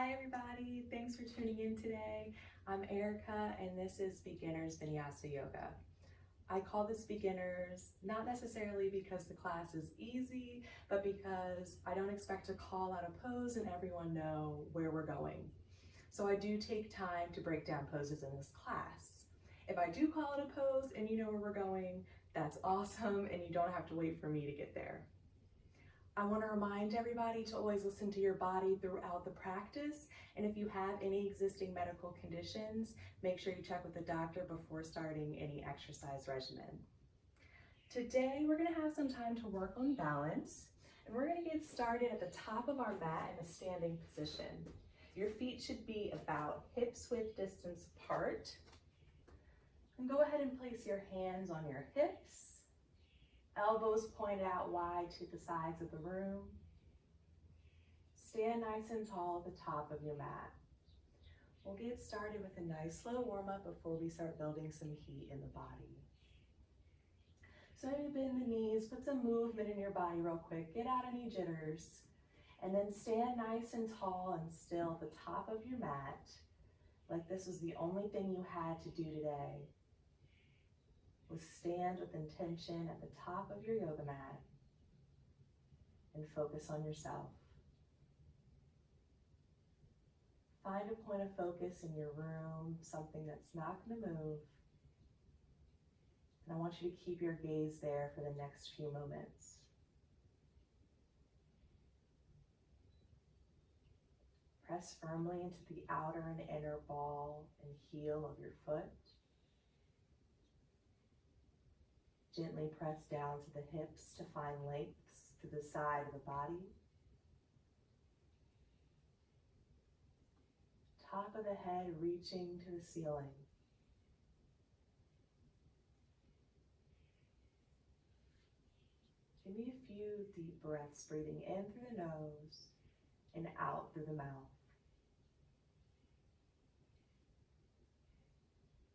Hi everybody, thanks for tuning in today. I'm Erica and this is Beginners Vinyasa Yoga. I call this beginners not necessarily because the class is easy, but because I don't expect to call out a pose and everyone know where we're going. So I do take time to break down poses in this class. If I do call out a pose and you know where we're going, that's awesome and you don't have to wait for me to get there. I want to remind everybody to always listen to your body throughout the practice, and if you have any existing medical conditions, make sure you check with the doctor before starting any exercise regimen. Today, we're going to have some time to work on balance, and we're going to get started at the top of our mat in a standing position. Your feet should be about hip-width distance apart, and go ahead and place your hands on your hips. Elbows pointed out wide to the sides of the room. Stand nice and tall at the top of your mat. We'll get started with a nice slow warm-up before we start building some heat in the body. So maybe bend the knees, put some movement in your body real quick, get out any jitters, and then stand nice and tall and still at the top of your mat, like this was the only thing you had to do today. Stand with intention at the top of your yoga mat and focus on yourself. Find a point of focus in your room, something that's not going to move. And I want you to keep your gaze there for the next few moments. Press firmly into the outer and inner ball and heel of your foot. Gently press down to the hips to find lengths to the side of the body. Top of the head reaching to the ceiling. Give me a few deep breaths, breathing in through the nose and out through the mouth.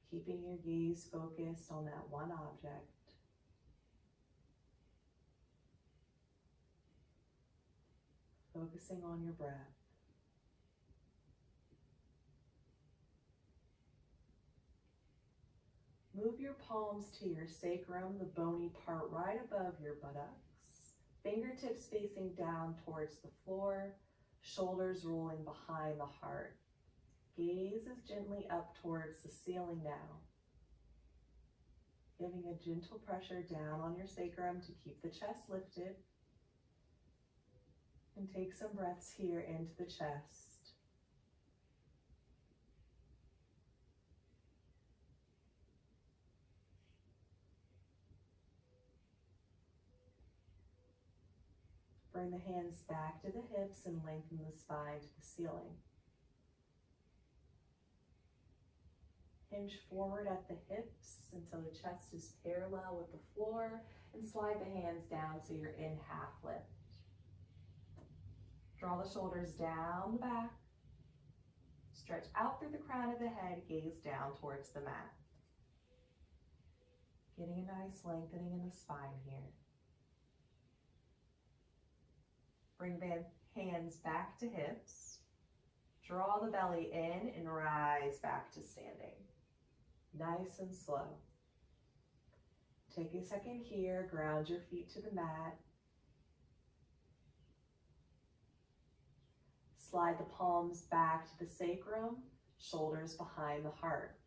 Keeping your gaze focused on that one object. Focusing on your breath. Move your palms to your sacrum, the bony part right above your buttocks. Fingertips facing down towards the floor, shoulders rolling behind the heart. Gaze is gently up towards the ceiling now. Giving a gentle pressure down on your sacrum to keep the chest lifted. And take some breaths here into the chest. Bring the hands back to the hips and lengthen the spine to the ceiling. Hinge forward at the hips until the chest is parallel with the floor and slide the hands down so you're in half lift. Draw the shoulders down the back. Stretch out through the crown of the head, gaze down towards the mat. Getting a nice lengthening in the spine here. Bring the hands back to hips. Draw the belly in and rise back to standing. Nice and slow. Take a second here, ground your feet to the mat. Slide the palms back to the sacrum, shoulders behind the heart.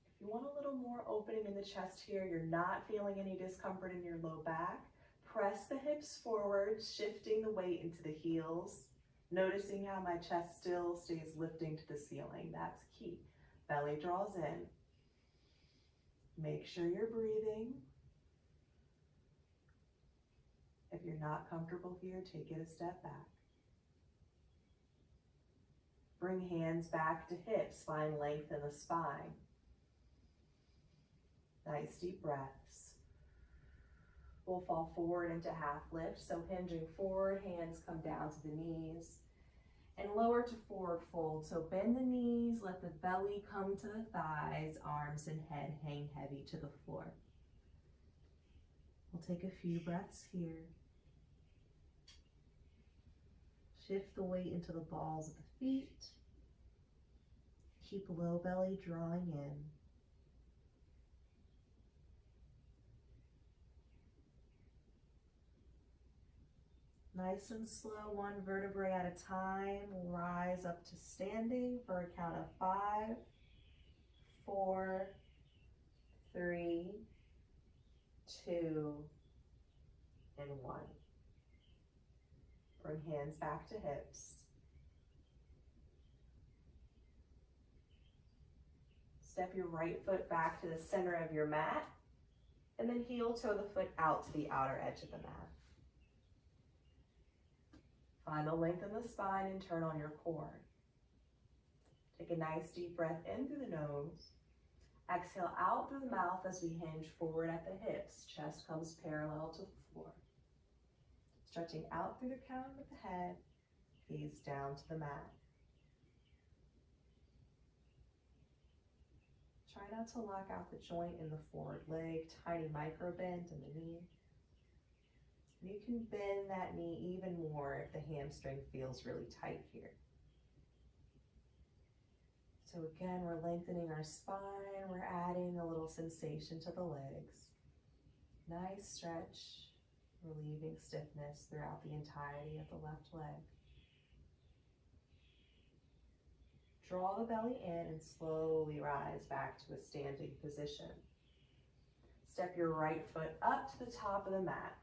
If you want a little more opening in the chest here, you're not feeling any discomfort in your low back, press the hips forward, shifting the weight into the heels, noticing how my chest still stays lifting to the ceiling. That's key. Belly draws in. Make sure you're breathing. If you're not comfortable here, take it a step back. Bring hands back to hips, find length in the spine. Nice deep breaths. We'll fall forward into half lift, so hinging forward, hands come down to the knees, and lower to forward fold. So bend the knees, let the belly come to the thighs, arms and head hang heavy to the floor. We'll take a few breaths here. Shift the weight into the balls of the feet. Keep low belly drawing in. Nice and slow, one vertebrae at a time. We'll rise up to standing for a count of 5, 4, 3, 2, and 1. Bring hands back to hips. Step your right foot back to the center of your mat, and then heel toe the foot out to the outer edge of the mat. Find the length in the spine and turn on your core. Take a nice deep breath in through the nose. Exhale out through the mouth as we hinge forward at the hips. Chest comes parallel to the floor. Stretching out through the crown of the head, gaze down to the mat. Try not to lock out the joint in the forward leg, tiny micro bend in the knee. You can bend that knee even more if the hamstring feels really tight here. So again, we're lengthening our spine, we're adding a little sensation to the legs. Nice stretch, relieving stiffness throughout the entirety of the left leg. Draw the belly in and slowly rise back to a standing position. Step your right foot up to the top of the mat.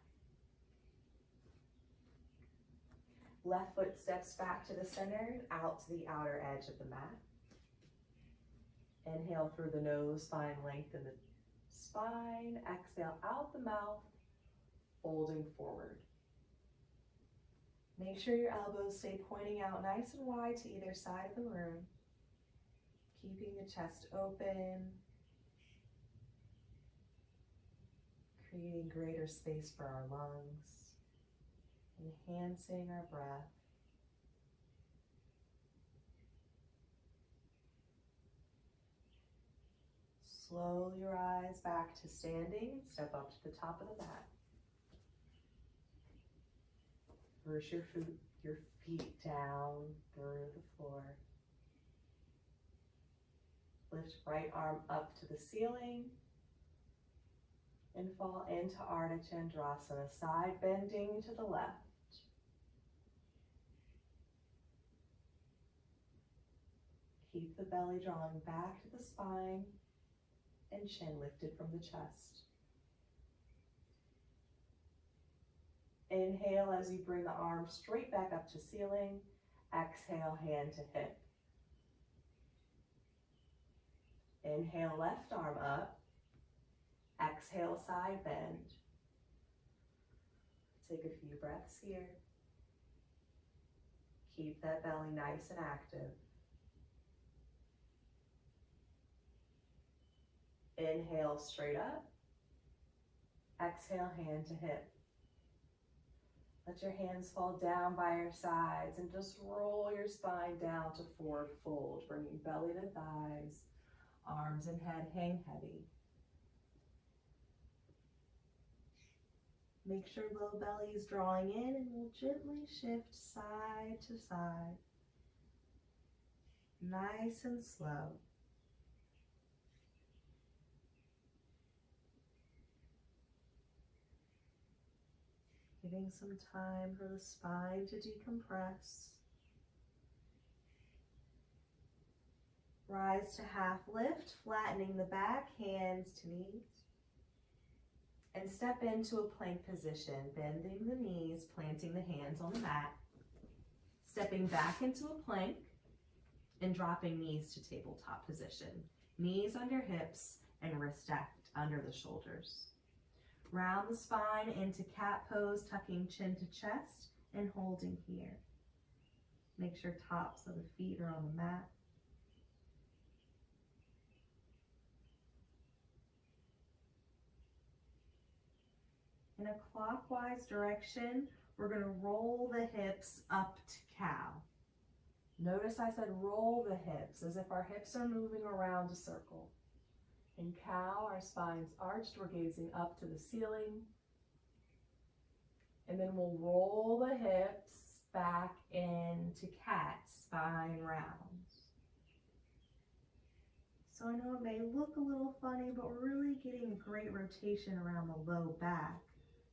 Left foot steps back to the center and out to the outer edge of the mat. Inhale through the nose, find length in the spine. Exhale out the mouth, folding forward. Make sure your elbows stay pointing out nice and wide to either side of the room, keeping the chest open, creating greater space for our lungs, enhancing our breath. Slowly rise back to standing and step up to the top of the mat. Push your feet down through the floor. Lift right arm up to the ceiling and fall into Ardha Chandrasana, side bending to the left. Keep the belly drawing back to the spine and chin lifted from the chest. Inhale as you bring the arms straight back up to ceiling. Exhale, hand to hip. Inhale, left arm up. Exhale, side bend. Take a few breaths here. Keep that belly nice and active. Inhale, straight up. Exhale, hand to hip. Let your hands fall down by your sides and just roll your spine down to forward fold, bringing belly to thighs, arms and head hang heavy. Make sure low belly is drawing in, and we'll gently shift side to side. Nice and slow. Giving some time for the spine to decompress. Rise to half lift, flattening the back, hands to knees. And step into a plank position, bending the knees, planting the hands on the mat. Stepping back into a plank and dropping knees to tabletop position. Knees under hips and wrists stacked under the shoulders. Round the spine into cat pose, tucking chin to chest and holding here. Make sure tops of the feet are on the mat. In a clockwise direction, we're going to roll the hips up to cow. Notice I said roll the hips as if our hips are moving around a circle. In cow, our spine's arched, we're gazing up to the ceiling. And then we'll roll the hips back in spine rounds. So I know it may look a little funny, but we're really getting great rotation around the low back,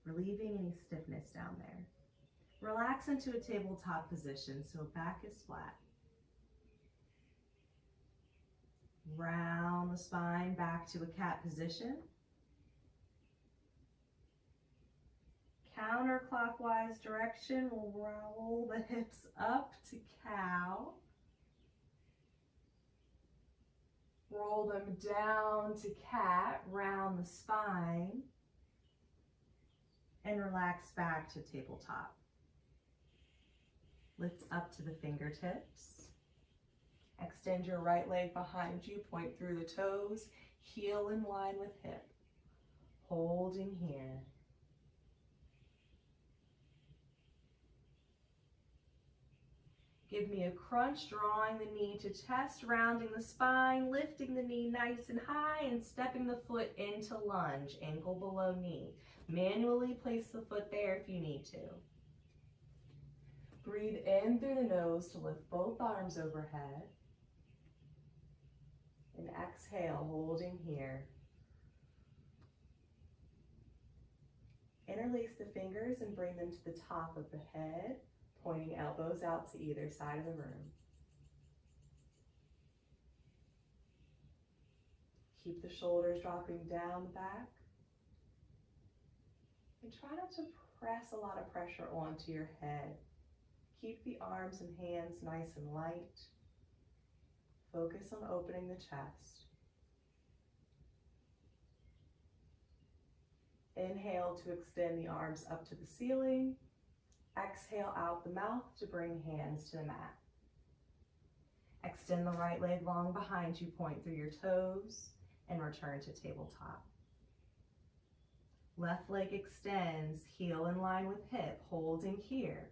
relieving any stiffness down there. Relax into a tabletop position, so back is flat. Round the spine back to a cat position. Counterclockwise direction, we'll roll the hips up to cow. Roll them down to cat, round the spine, and relax back to tabletop. Lift up to the fingertips. Extend your right leg behind you, point through the toes, heel in line with hip. Holding here. Give me a crunch, drawing the knee to chest, rounding the spine, lifting the knee nice and high, and stepping the foot into lunge, ankle below knee. Manually place the foot there if you need to. Breathe in through the nose to lift both arms overhead. And exhale, holding here. Interlace the fingers and bring them to the top of the head, pointing elbows out to either side of the room. Keep the shoulders dropping down the back. And try not to press a lot of pressure onto your head. Keep the arms and hands nice and light. Focus on opening the chest. Inhale to extend the arms up to the ceiling. Exhale out the mouth to bring hands to the mat. Extend the right leg long behind you, point through your toes, and return to tabletop. Left leg extends, heel in line with hip, holding here.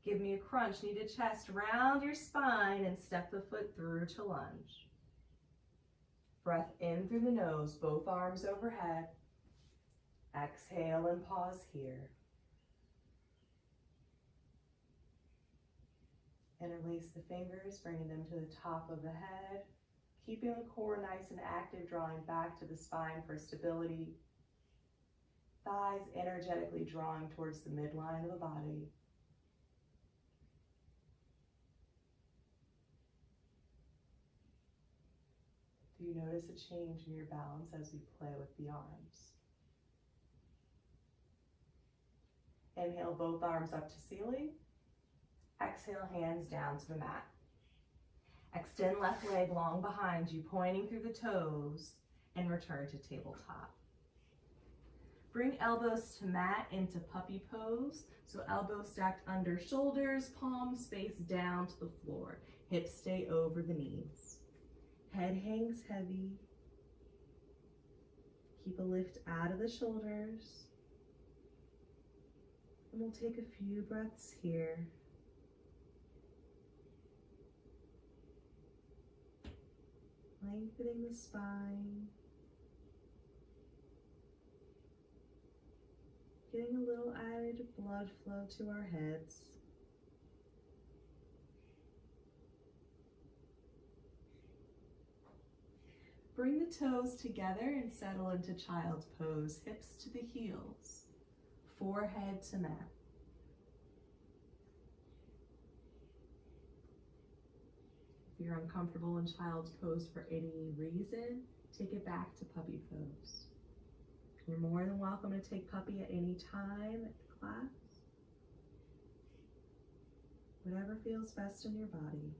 Give me a crunch, knee to chest, round your spine, and step the foot through to lunge. Breath in through the nose, both arms overhead. Exhale and pause here. Interlace the fingers, bringing them to the top of the head, keeping the core nice and active, drawing back to the spine for stability. Thighs energetically drawing towards the midline of the body. Do you notice a change in your balance as we play with the arms? Inhale, both arms up to ceiling. Exhale, hands down to the mat. Extend left leg long behind you, pointing through the toes, and return to tabletop. Bring elbows to mat into puppy pose. So elbows stacked under shoulders, palms face down to the floor. Hips stay over the knees. Head hangs heavy. Keep a lift out of the shoulders. And we'll take a few breaths here. Lengthening the spine. Getting a little added blood flow to our heads. Bring the toes together and settle into child's pose, hips to the heels, forehead to mat. If you're uncomfortable in child's pose for any reason, take it back to puppy pose. You're more than welcome to take puppy at any time at the class. Whatever feels best in your body.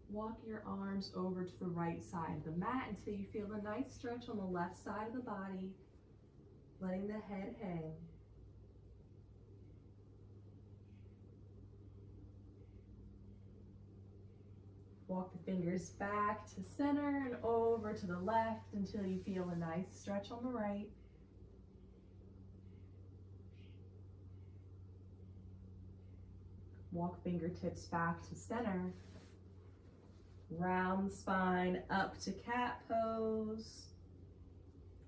Walk your arms over to the right side of the mat until you feel a nice stretch on the left side of the body, letting the head hang. Walk the fingers back to center and over to the left until you feel a nice stretch on the right. Walk fingertips back to center. Round the spine up to cat pose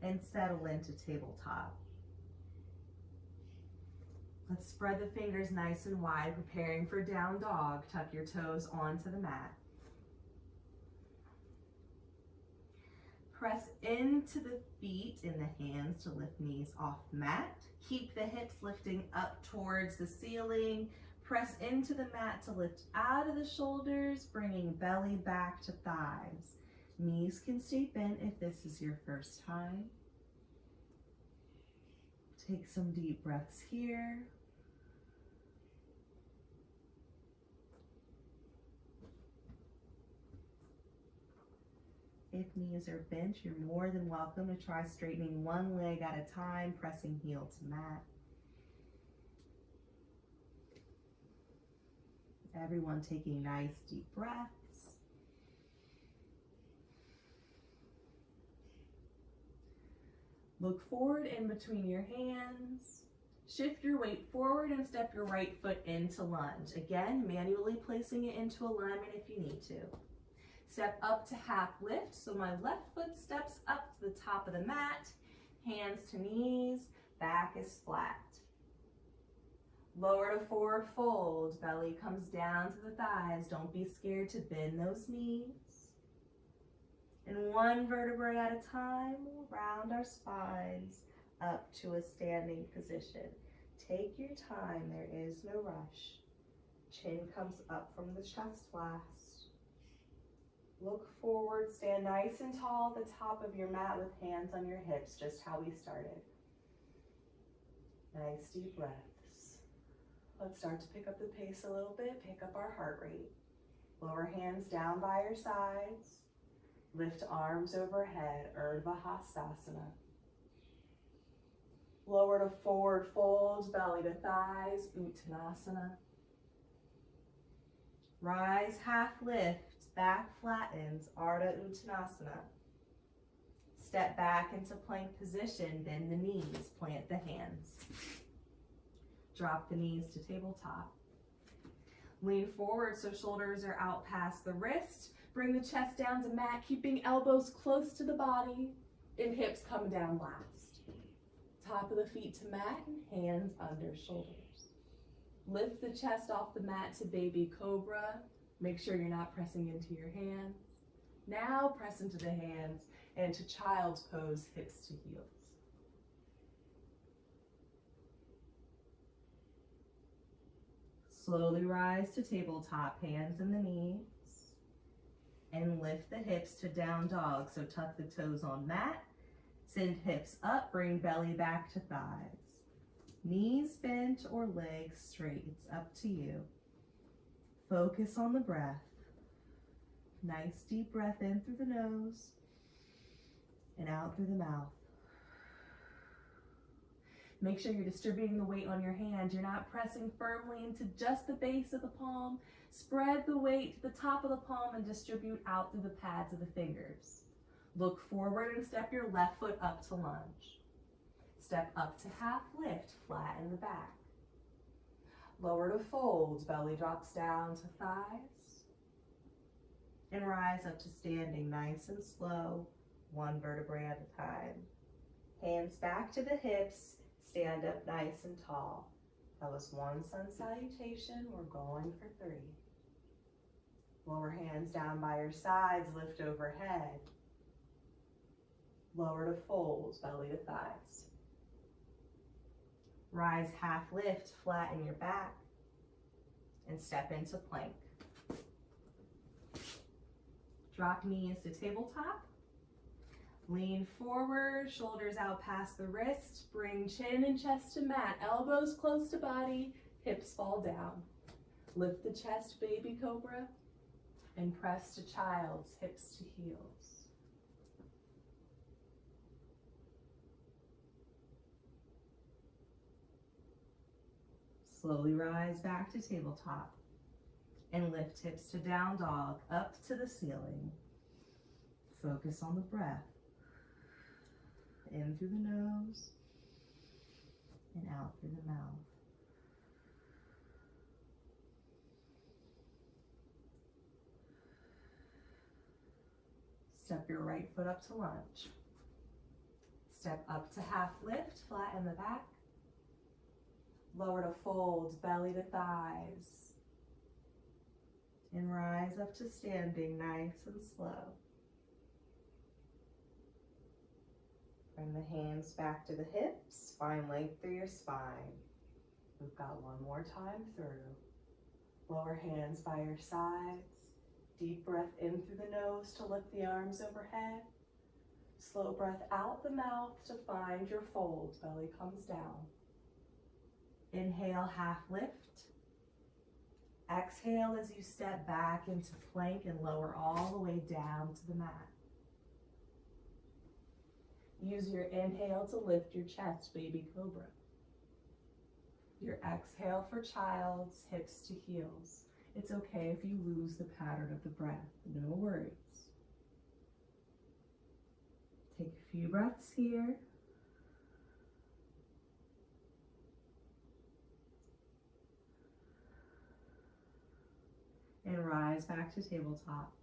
and settle into tabletop. Let's spread the fingers nice and wide, preparing for down dog. Tuck your toes onto the mat. Press into the feet and the hands to lift knees off the mat. Keep the hips lifting up towards the ceiling. Press into the mat to lift out of the shoulders, bringing belly back to thighs. Knees can stay bent if this is your first time. Take some deep breaths here. If knees are bent, you're more than welcome to try straightening one leg at a time, pressing heel to mat. Everyone taking nice deep breaths. Look forward in between your hands. Shift your weight forward and step your right foot into lunge. Again, manually placing it into alignment if you need to. Step up to half lift, so my left foot steps up to the top of the mat, hands to knees, back is flat. Lower to forward fold, belly comes down to the thighs. Don't be scared to bend those knees. And one vertebrae at a time, we'll round our spines up to a standing position. Take your time, there is no rush. Chin comes up from the chest last. Look forward, stand nice and tall at the top of your mat with hands on your hips, just how we started. Nice deep breaths. Let's start to pick up the pace a little bit, pick up our heart rate. Lower hands down by your sides. Lift arms overhead, Urdhva Hastasana. Lower to forward fold, belly to thighs, Uttanasana. Rise, half lift. Back flattens, Ardha Uttanasana. Step back into plank position, bend the knees, plant the hands. Drop the knees to tabletop. Lean forward so shoulders are out past the wrist. Bring the chest down to mat, keeping elbows close to the body and hips come down last. Top of the feet to mat and hands under shoulders. Lift the chest off the mat to baby cobra. Make sure you're not pressing into your hands. Now press into the hands and to child's pose, hips to heels. Slowly rise to tabletop, hands in the knees. And lift the hips to down dog. So tuck the toes on mat. Send hips up, bring belly back to thighs. Knees bent or legs straight, it's up to you. Focus on the breath. Nice deep breath in through the nose and out through the mouth. Make sure you're distributing the weight on your hand. You're not pressing firmly into just the base of the palm. Spread the weight to the top of the palm and distribute out through the pads of the fingers. Look forward and step your left foot up to lunge. Step up to half lift, flatten the back. Lower to fold, belly drops down to thighs. And rise up to standing nice and slow, one vertebrae at a time. Hands back to the hips, stand up nice and tall. That was one sun salutation, we're going for 3. Lower hands down by your sides, lift overhead. Lower to fold, belly to thighs. Rise, half lift, flatten your back, and step into plank. Drop knees to tabletop. Lean forward, shoulders out past the wrist. Bring chin and chest to mat, elbows close to body, hips fall down. Lift the chest, baby cobra, and press to child's, hips to heels. Slowly rise back to tabletop and lift hips to down dog, up to the ceiling. Focus on the breath. In through the nose and out through the mouth. Step your right foot up to lunge. Step up to half lift, flatten the back. Lower to folds, belly to thighs. And rise up to standing, nice and slow. Bring the hands back to the hips, find length through your spine. We've got one more time through. Lower hands by your sides. Deep breath in through the nose to lift the arms overhead. Slow breath out the mouth to find your folds, belly comes down. Inhale, half lift. Exhale as you step back into plank and lower all the way down to the mat. Use your inhale to lift your chest, baby cobra. Your exhale for child's, hips to heels. It's okay if you lose the pattern of the breath, no worries. Take a few breaths here. And rise back to tabletop.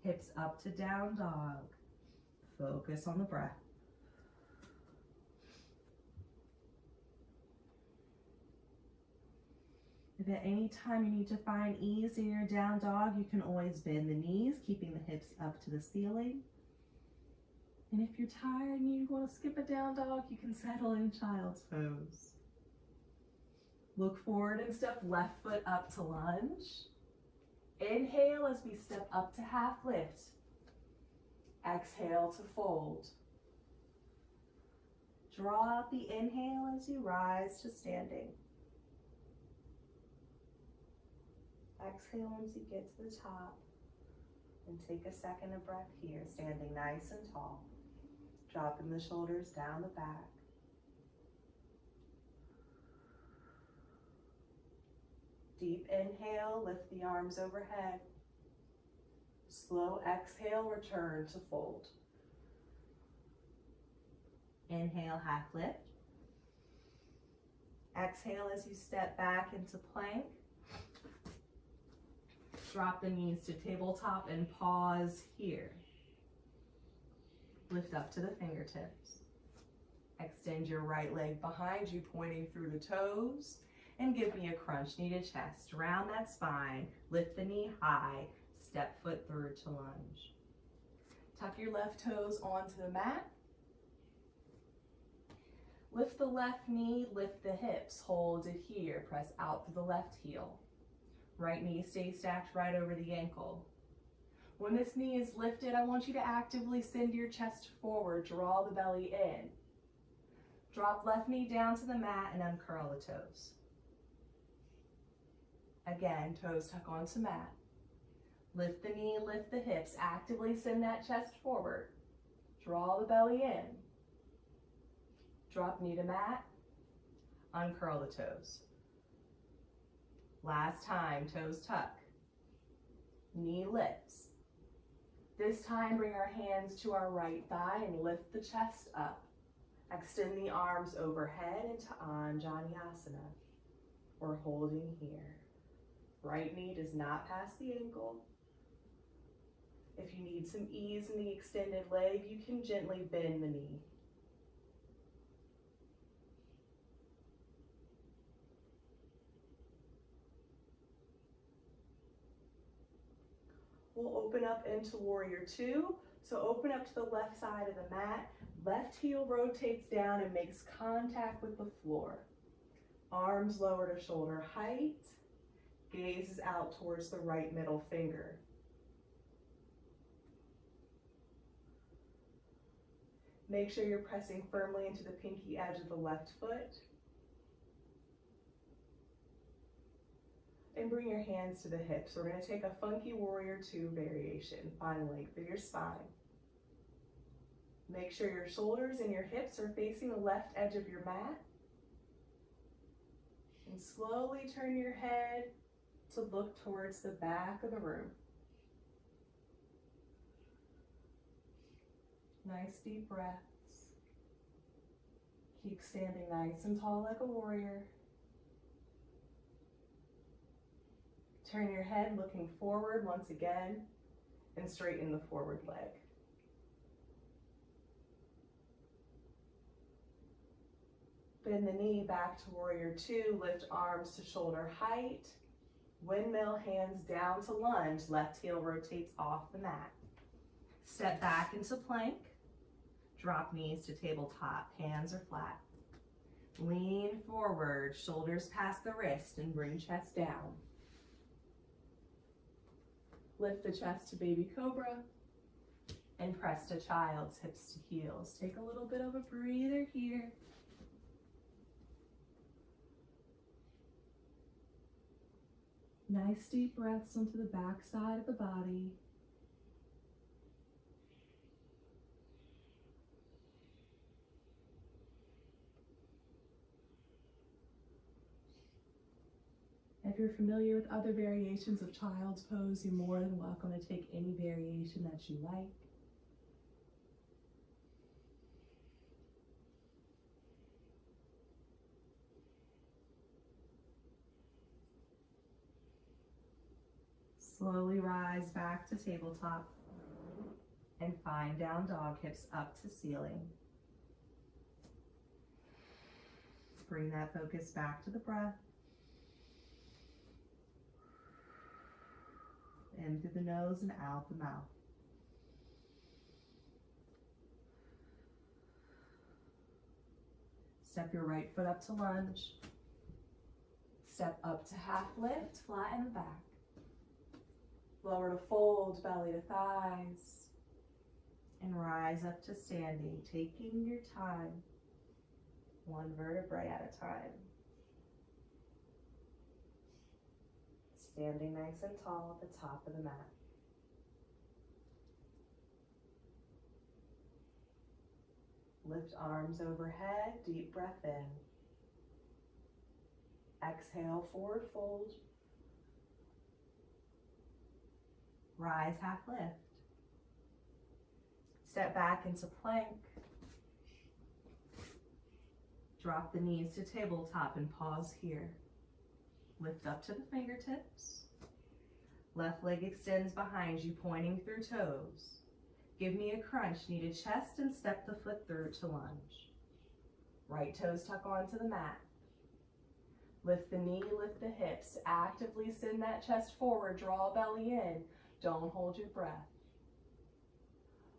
Hips up to down dog. Focus on the breath. If at any time you need to find ease in your down dog, you can always bend the knees, keeping the hips up to the ceiling. And if you're tired and you want to skip a down dog, you can settle in child's pose. Look forward and step left foot up to lunge. Inhale as we step up to half lift. Exhale to fold. Draw out the inhale as you rise to standing. Exhale once you get to the top. And take a second of breath here, standing nice and tall. Dropping the shoulders down the back. Deep inhale, lift the arms overhead. Slow exhale, return to fold. Inhale, half lift. Exhale as you step back into plank. Drop the knees to tabletop and pause here. Lift up to the fingertips. Extend your right leg behind you, pointing through the toes. And give me a crunch, knee to chest. Round that spine, lift the knee high, step foot through to lunge. Tuck your left toes onto the mat. Lift the left knee, lift the hips, hold it here. Press out through the left heel. Right knee stays stacked right over the ankle. When this knee is lifted, I want you to actively send your chest forward, draw the belly in. Drop left knee down to the mat and uncurl the toes. Again, toes tuck onto mat. Lift the knee, lift the hips, actively send that chest forward. Draw the belly in. Drop knee to mat, uncurl the toes. Last time, toes tuck. Knee lifts. This time, bring our hands to our right thigh and lift the chest up. Extend the arms overhead into Anjaneyasana. We're holding here. Right knee does not pass the ankle. If you need some ease in the extended leg, you can gently bend the knee. We'll open up into Warrior Two. So open up to the left side of the mat. Left heel rotates down and makes contact with the floor. Arms lower to shoulder height. Gaze is out towards the right middle finger. Make sure you're pressing firmly into the pinky edge of the left foot. And bring your hands to the hips. We're going to take a funky Warrior Two variation. Find length through your spine. Make sure your shoulders and your hips are facing the left edge of your mat. And slowly turn your head to look towards the back of the room. Nice deep breaths. Keep standing nice and tall like a warrior. Turn your head looking forward once again and straighten the forward leg. Bend the knee back to warrior two, lift arms to shoulder height. Windmill, hands down to lunge, left heel rotates off the mat. Step back into plank, drop knees to tabletop, hands are flat. Lean forward, shoulders past the wrist and bring chest down. Lift the chest to baby cobra and press to child's, hips to heels. Take a little bit of a breather here. Nice deep breaths onto the back side of the body. If you're familiar with other variations of child's pose, you're more than welcome to take any variation that you like. Slowly rise back to tabletop and find down dog, hips up to ceiling. Bring that focus back to the breath. In through the nose and out the mouth. Step your right foot up to lunge. Step up to half lift, flatten the back. Lower to fold, belly to thighs. And rise up to standing, taking your time, one vertebrae at a time. Standing nice and tall at the top of the mat. Lift arms overhead, deep breath in. Exhale, forward fold. Rise, half lift. Step back into plank. Drop the knees to tabletop and pause here. Lift up to the fingertips. Left leg extends behind you, pointing through toes. Give me a crunch, knee to chest, and step the foot through to lunge. Right toes tuck onto the mat. Lift the knee, lift the hips. Actively send that chest forward, draw belly in. Don't hold your breath.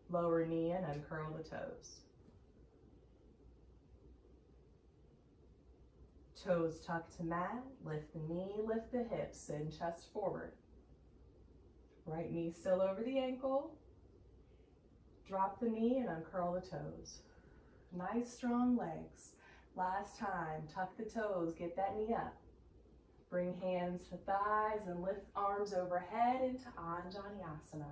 Lower knee and uncurl the toes. Toes tucked to mat, lift the knee, lift the hips, send chest forward. Right knee still over the ankle. Drop the knee and uncurl the toes. Nice strong legs. Last time, tuck the toes, get that knee up. Bring hands to thighs and lift arms overhead into Anjaneyasana.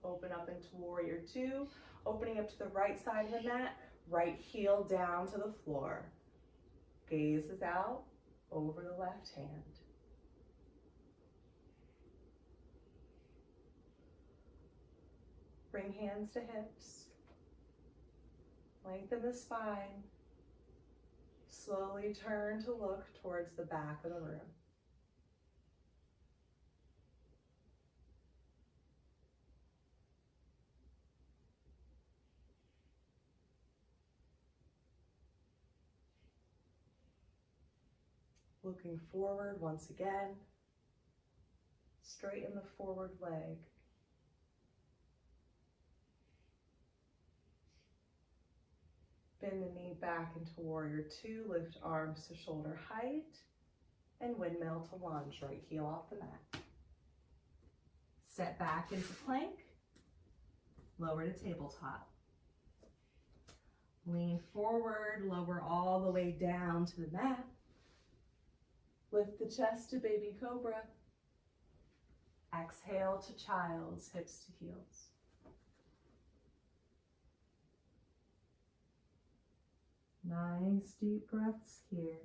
Open up into warrior two, opening up to the right side of the mat, right heel down to the floor. Gaze is out over the left hand. Bring hands to hips. Lengthen the spine. Slowly turn to look towards the back of the room. Looking forward once again. Straighten the forward leg. Bend the knee back into warrior two, lift arms to shoulder height, and windmill to lunge, right heel off the mat. Step back into plank, lower to tabletop. Lean forward, lower all the way down to the mat. Lift the chest to baby cobra. Exhale to child's, hips to heels. Nice deep breaths here.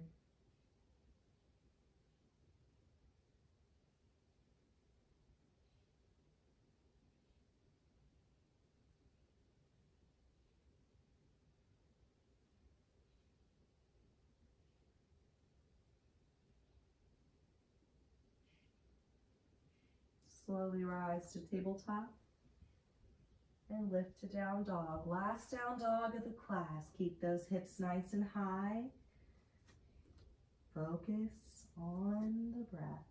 slowly rise to tabletop. And lift to down dog. Last down dog of the class. Keep those hips nice and high. Focus on the breath.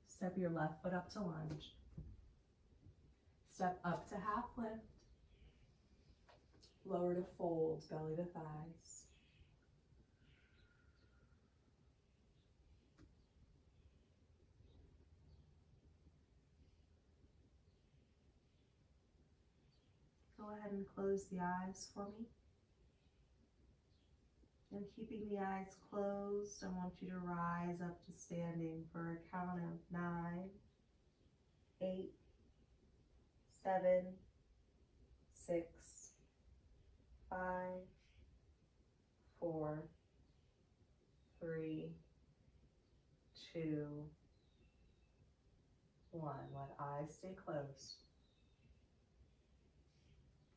Step your left foot up to lunge. Step up to half lift. Lower to fold, belly to thighs. Go ahead and close the eyes for me. And keeping the eyes closed, I want you to rise up to standing for a count of 9, 8, 7, 6, 5, 4, 3, 2, 1. Let eyes stay closed.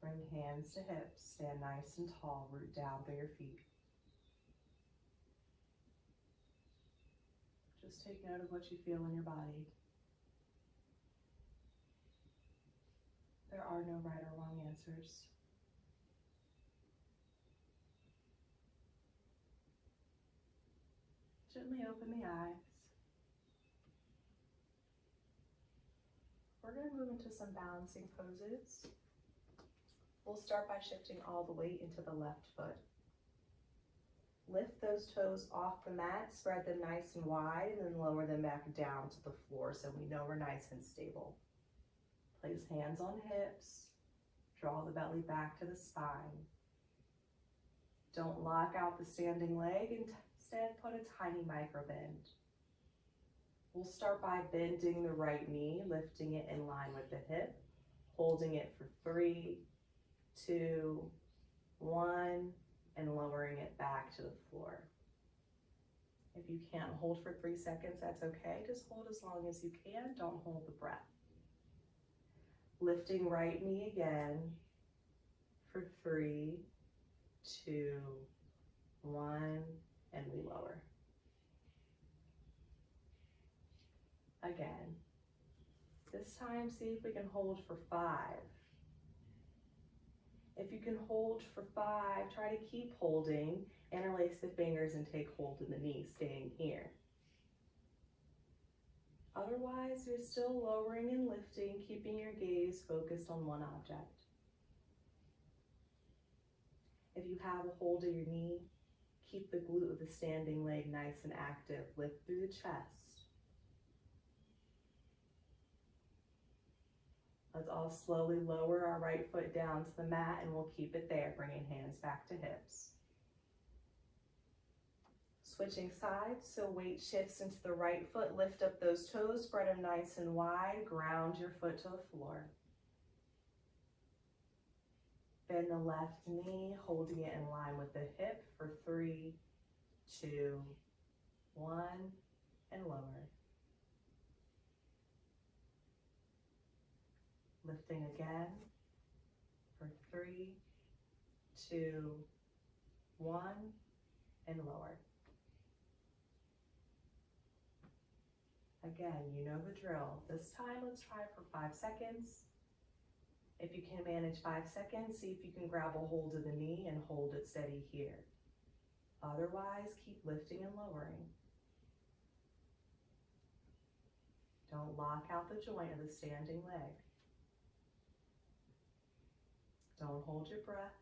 Bring hands to hips. Stand nice and tall. Root down through your feet. Just take note of what you feel in your body. There are no right or wrong answers. Gently open the eyes. We're going to move into some balancing poses. We'll start by shifting all the weight into the left foot. Lift those toes off the mat, spread them nice and wide, and then lower them back down to the floor so we know we're nice and stable. Place hands on hips. Draw the belly back to the spine. Don't lock out the standing leg, instead put a tiny micro bend. We'll start by bending the right knee, lifting it in line with the hip, holding it for 3, 2, 1, and lowering it back to the floor. If you can't hold for 3 seconds, that's okay. Just hold as long as you can. Don't hold the breath. Lifting right knee again for 3, 2, 1, and we lower. Again. This time, see if we can hold for 5. If you can hold for 5, try to keep holding. Interlace the fingers and take hold in the knee, staying here. Otherwise, you're still lowering and lifting, keeping your gaze focused on one object. If you have a hold of your knee, keep the glute of the standing leg nice and active. Lift through the chest. Let's all slowly lower our right foot down to the mat, and we'll keep it there, bringing hands back to hips. Switching sides, so weight shifts into the right foot. Lift up those toes, spread them nice and wide. Ground your foot to the floor. Bend the left knee, holding it in line with the hip for 3, 2, 1, and lower. Lifting again for 3, 2, 1, and lower. Again, you know the drill. This time, let's try for 5 seconds. If you can manage 5 seconds, see if you can grab a hold of the knee and hold it steady here. Otherwise, keep lifting and lowering. Don't lock out the joint of the standing leg. Don't hold your breath.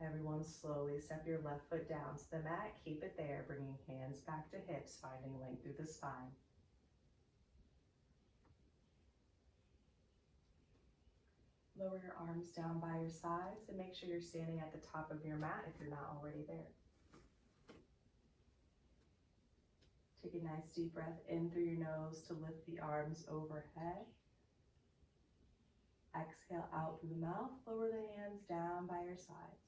Everyone slowly step your left foot down to the mat. Keep it there, bringing hands back to hips, finding length through the spine. Lower your arms down by your sides and make sure you're standing at the top of your mat if you're not already there. Take a nice deep breath in through your nose to lift the arms overhead. Exhale out through the mouth, lower the hands down by your sides.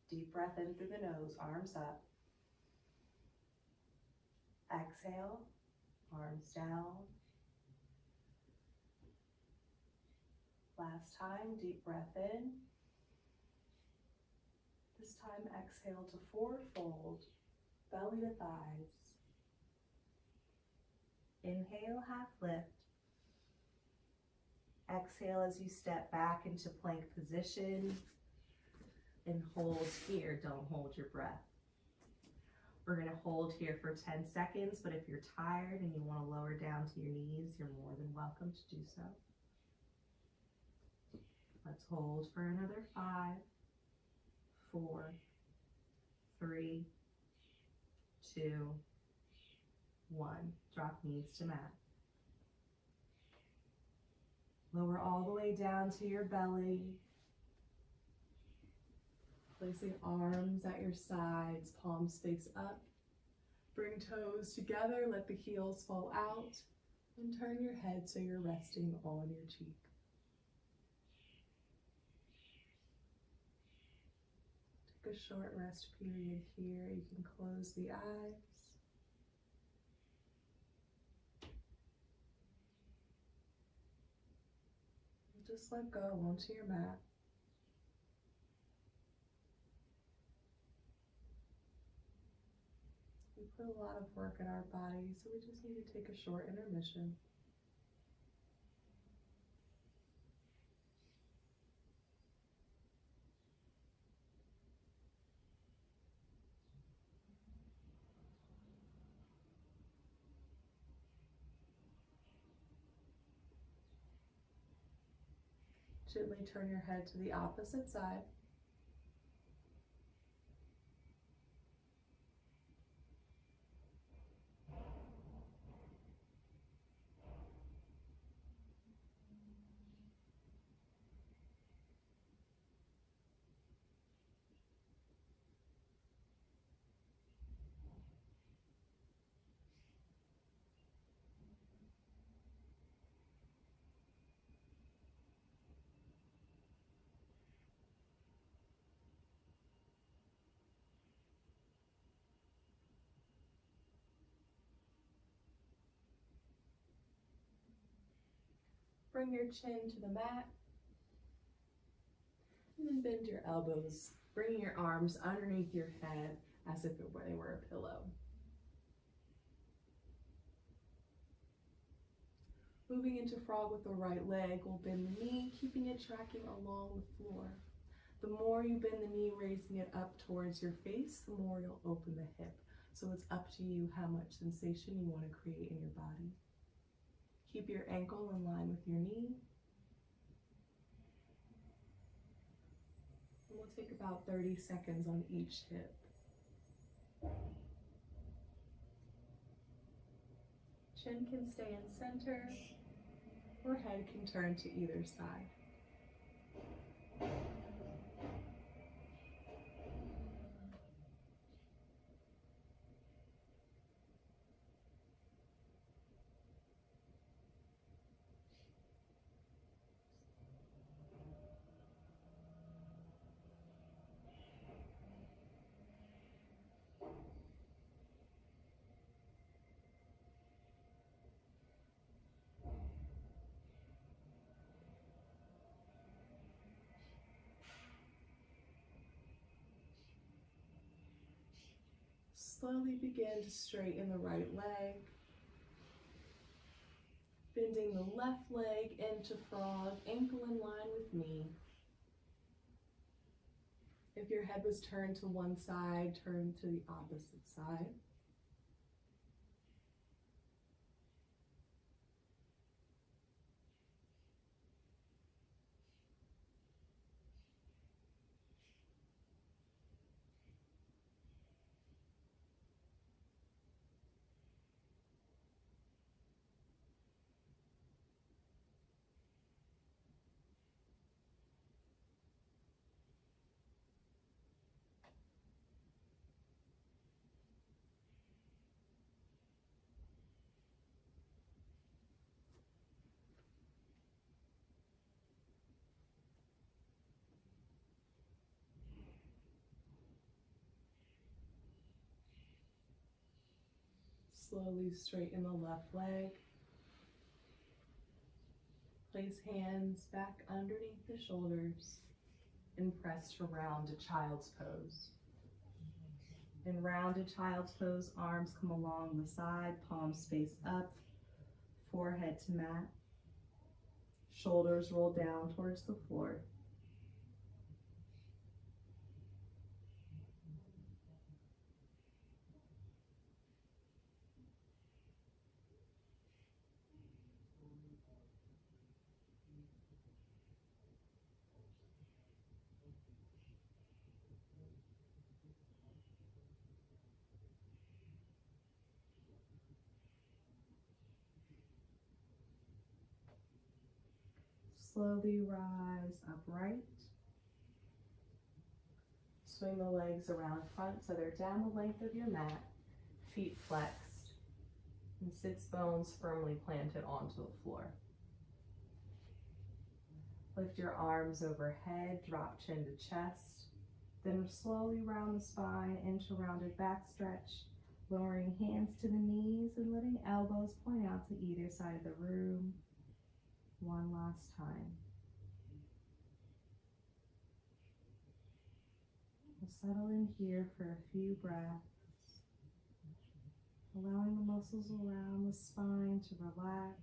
Deep breath in through the nose, arms up. Exhale, Arms down. Last time, deep breath in. This time, exhale to forward fold, belly to thighs. Inhale, half lift. Exhale as you step back into plank position and hold here. Don't hold your breath. We're going to hold here for 10 seconds, but if you're tired and you want to lower down to your knees, you're more than welcome to do so. Let's hold for another 5, 4, 3, 2, 1. Drop knees to mat. Lower all the way down to your belly. Placing arms at your sides, palms face up. Bring toes together, let the heels fall out, and turn your head so you're resting on your cheek. Take a short rest period here. You can close the eyes. Just let go onto your mat. We put a lot of work in our bodies, so we just need to take a short intermission. Gently turn your head to the opposite side. Bring your chin to the mat, and then bend your elbows, bringing your arms underneath your head as if they were a pillow. Moving into frog with the right leg, we'll bend the knee, keeping it tracking along the floor. The more you bend the knee, raising it up towards your face, the more you'll open the hip. So it's up to you how much sensation you want to create in your body. Keep your ankle in line with your knee. And we'll take about 30 seconds on each hip. Chin can stay in center, or head can turn to either side. Slowly begin to straighten the right leg, bending the left leg into frog, ankle in line with knee. If your head was turned to one side, turn to the opposite side. Slowly straighten the left leg. Place hands back underneath the shoulders and press to rounded child's pose. In rounded child's pose, arms come along the side, palms face up, forehead to mat. Shoulders roll down towards the floor. Slowly rise upright. Swing the legs around front so they're down the length of your mat, feet flexed, and sits bones firmly planted onto the floor. Lift your arms overhead, drop chin to chest, then slowly round the spine into rounded back stretch, lowering hands to the knees and letting elbows point out to either side of the room. One last time. We'll settle in here for a few breaths, allowing the muscles around the spine to relax,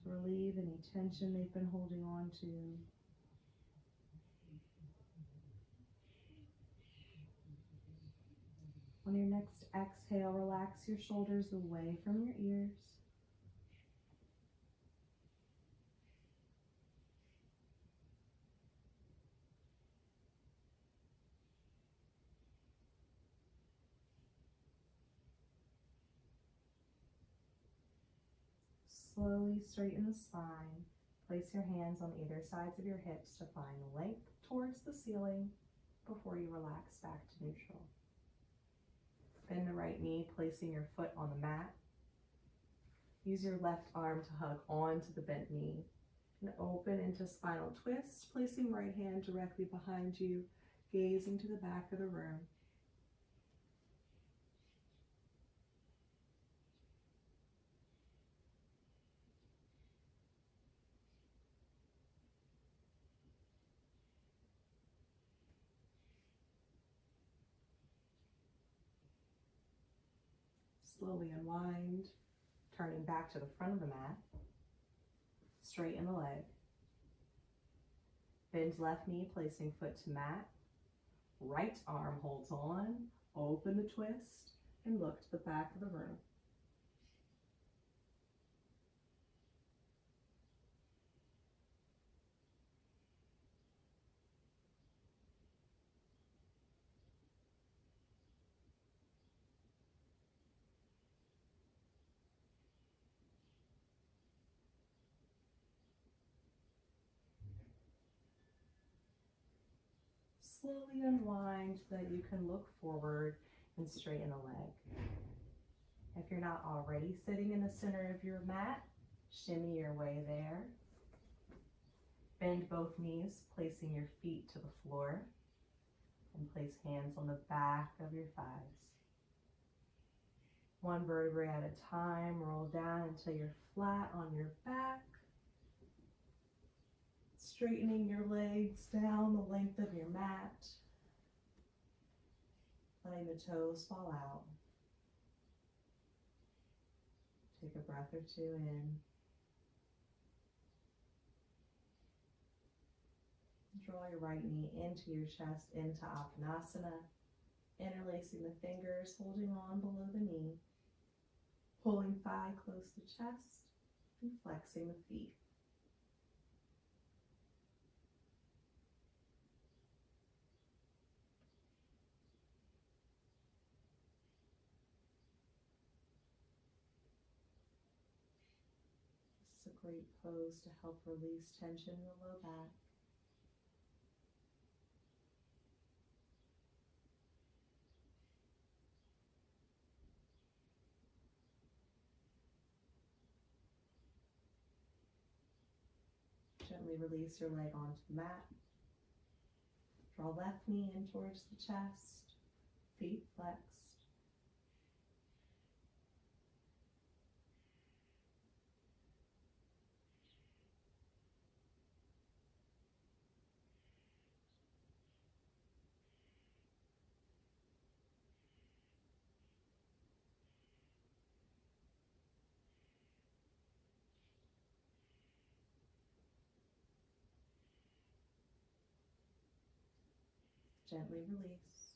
to relieve any tension they've been holding on to. On your next exhale, relax your shoulders away from your ears. Slowly straighten the spine. Place your hands on either sides of your hips to find length towards the ceiling before you relax back to neutral. Bend the right knee, placing your foot on the mat. Use your left arm to hug onto the bent knee and open into spinal twists, placing right hand directly behind you, gazing to the back of the room. Slowly unwind, turning back to the front of the mat. Straighten the leg. Bend left knee, placing foot to mat. Right arm holds on, open the twist, and look to the back of the room. Slowly unwind so that you can look forward and straighten the leg. If you're not already sitting in the center of your mat, shimmy your way there. Bend both knees, placing your feet to the floor, and place hands on the back of your thighs. One vertebrae at a time, roll down until you're flat on your back. Straightening your legs down the length of your mat. Letting the toes fall out. Take a breath or two in. Draw your right knee into your chest, into Appanasana, interlacing the fingers, holding on below the knee, pulling thigh close to chest, and flexing the feet. This is a great pose to help release tension in the low back. Gently release your leg onto the mat. Draw left knee in towards the chest, feet flexed. Gently release.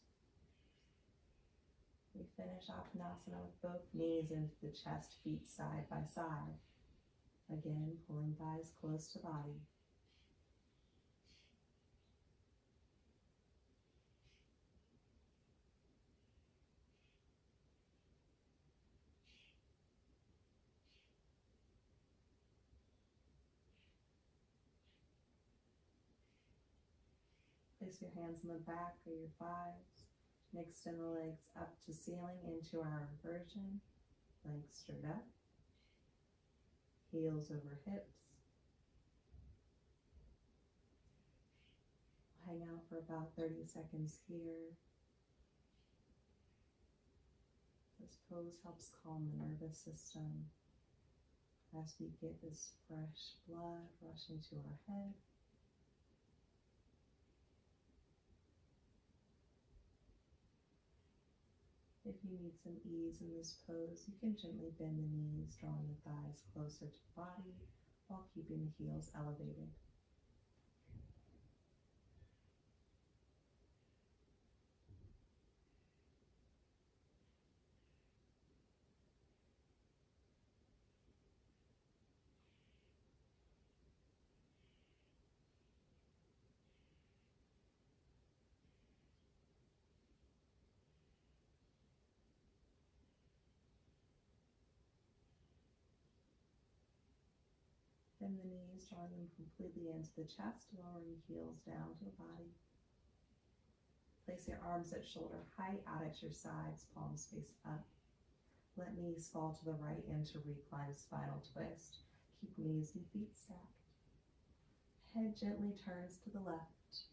We finish Uttanasana with both knees into the chest, feet side by side. Again, pulling thighs close to body. Place your hands on the back or your thighs. And extend the legs up to ceiling into our inversion. Legs straight up. Heels over hips. Hang out for about 30 seconds here. This pose helps calm the nervous system as we get this fresh blood rushing to our head. If you need some ease in this pose, you can gently bend the knees, drawing the thighs closer to the body while keeping the heels elevated. Bend the knees, drawing them completely into the chest, lowering heels down to the body. Place your arms at shoulder height, out at your sides, palms face up. Let knees fall to the right into reclined spinal twist. Keep knees and feet stacked. Head gently turns to the left.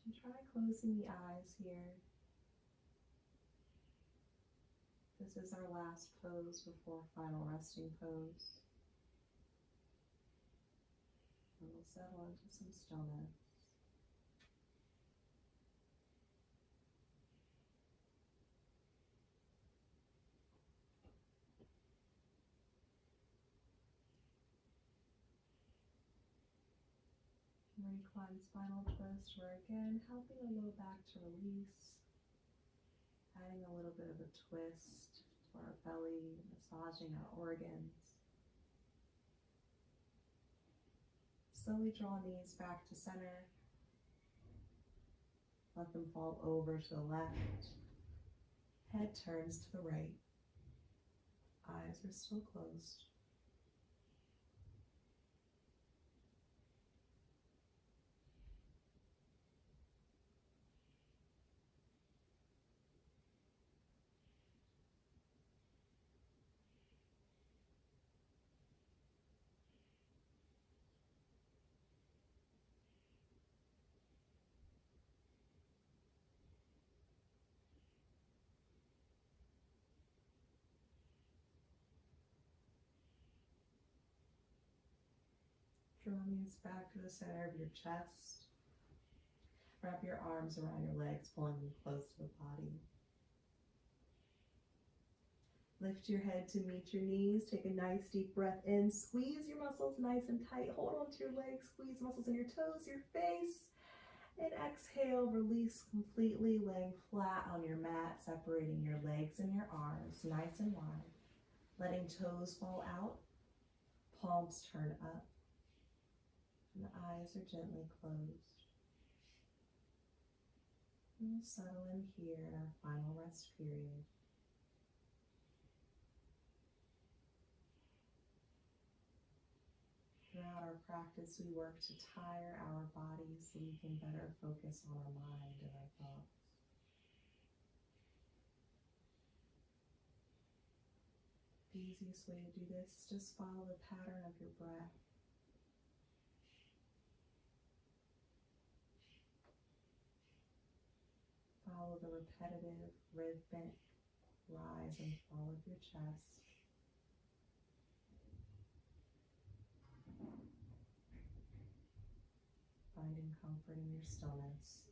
And try closing the eyes here. This is our last pose before final resting pose. And we'll settle into some stillness. Reclined spinal twist, where again, helping the low back to release. Adding a little bit of a twist to our belly, massaging our organs. Slowly draw knees back to center. Let them fall over to the left. Head turns to the right. Eyes are still closed. Draw knees back to the center of your chest. Wrap your arms around your legs, pulling them close to the body. Lift your head to meet your knees. Take a nice deep breath in. Squeeze your muscles nice and tight. Hold on to your legs. Squeeze muscles in your toes, your face. And exhale, release completely, laying flat on your mat, separating your legs and your arms nice and wide. Letting toes fall out, palms turn up, and the eyes are gently closed. And we'll settle in here in our final rest period. Throughout our practice, we work to tire our bodies so we can better focus on our mind and our thoughts. The easiest way to do this is just follow the pattern of your breath. Follow the repetitive, rhythmic rise and fall of your chest. Finding comfort in your stillness.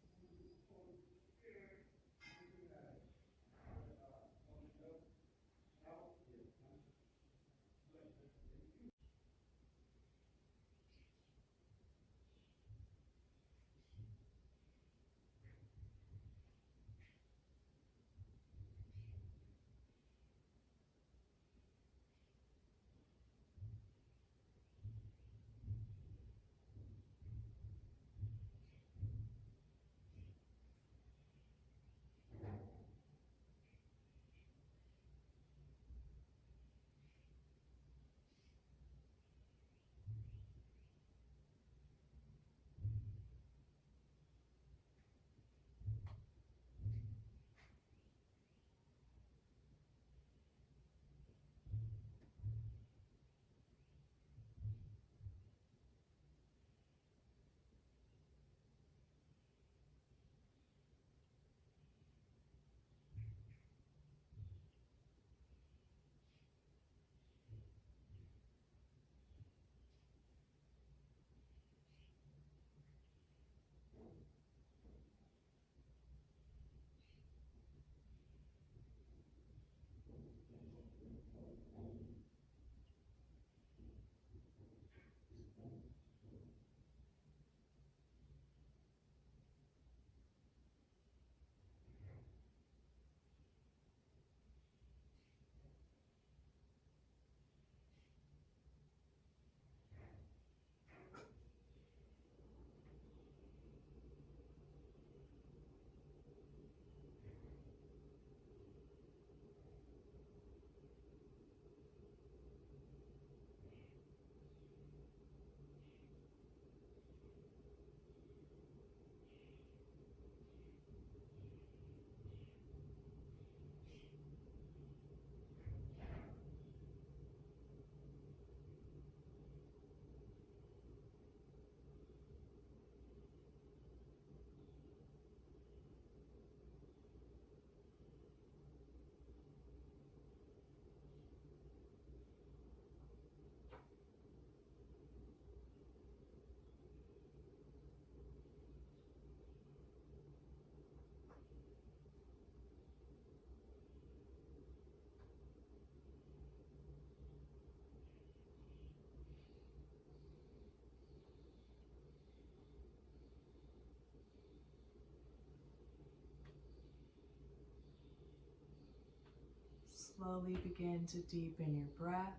Slowly begin to deepen your breath.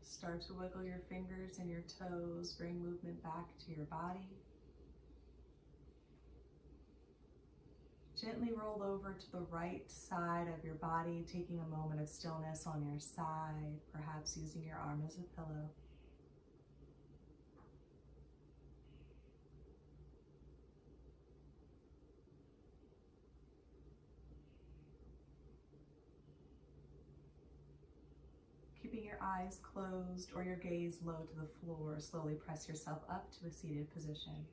Start to wiggle your fingers and your toes. Bring movement back to your body. Gently roll over to the right side of your body, taking a moment of stillness on your side, perhaps using your arm as a pillow. Keeping your eyes closed or your gaze low to the floor, slowly press yourself up to a seated position.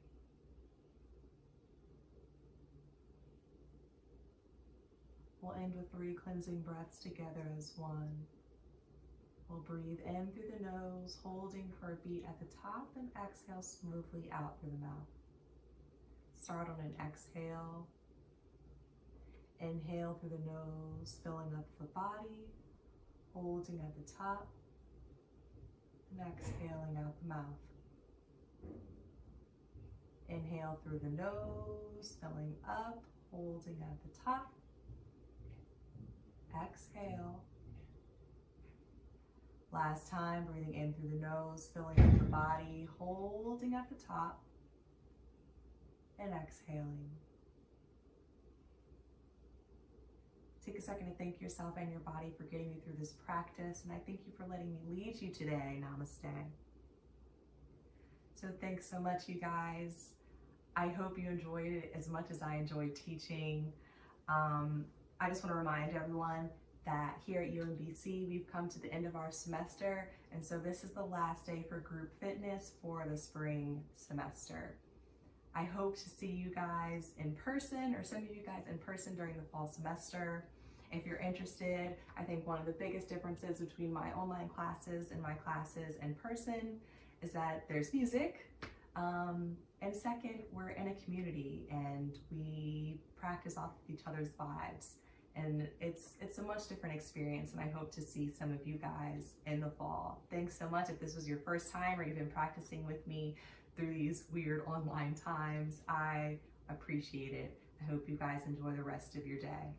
We'll end with 3 cleansing breaths together as one. We'll breathe in through the nose, holding for a beat at the top, and exhale smoothly out through the mouth. Start on an exhale. Inhale through the nose, filling up the body, holding at the top, and exhaling out the mouth. Inhale through the nose, filling up, holding at the top. Exhale. Last time, breathing in through the nose, filling up the body, holding at the top, and exhaling. Take a second to thank yourself and your body for getting you through this practice, and I thank you for letting me lead you today. Namaste. So thanks so much, you guys. I hope you enjoyed it as much as I enjoyed teaching. I just want to remind everyone that here at UMBC, we've come to the end of our semester, and so this is the last day for group fitness for the spring semester. I hope to see you guys in person, or some of you guys in person during the fall semester. If you're interested, I think one of the biggest differences between my online classes and my classes in person is that there's music, and second, we're in a community and we practice off of each other's vibes. And it's a much different experience, and I hope to see some of you guys in the fall. Thanks so much. If this was your first time or you've been practicing with me through these weird online times, I appreciate it. I hope you guys enjoy the rest of your day.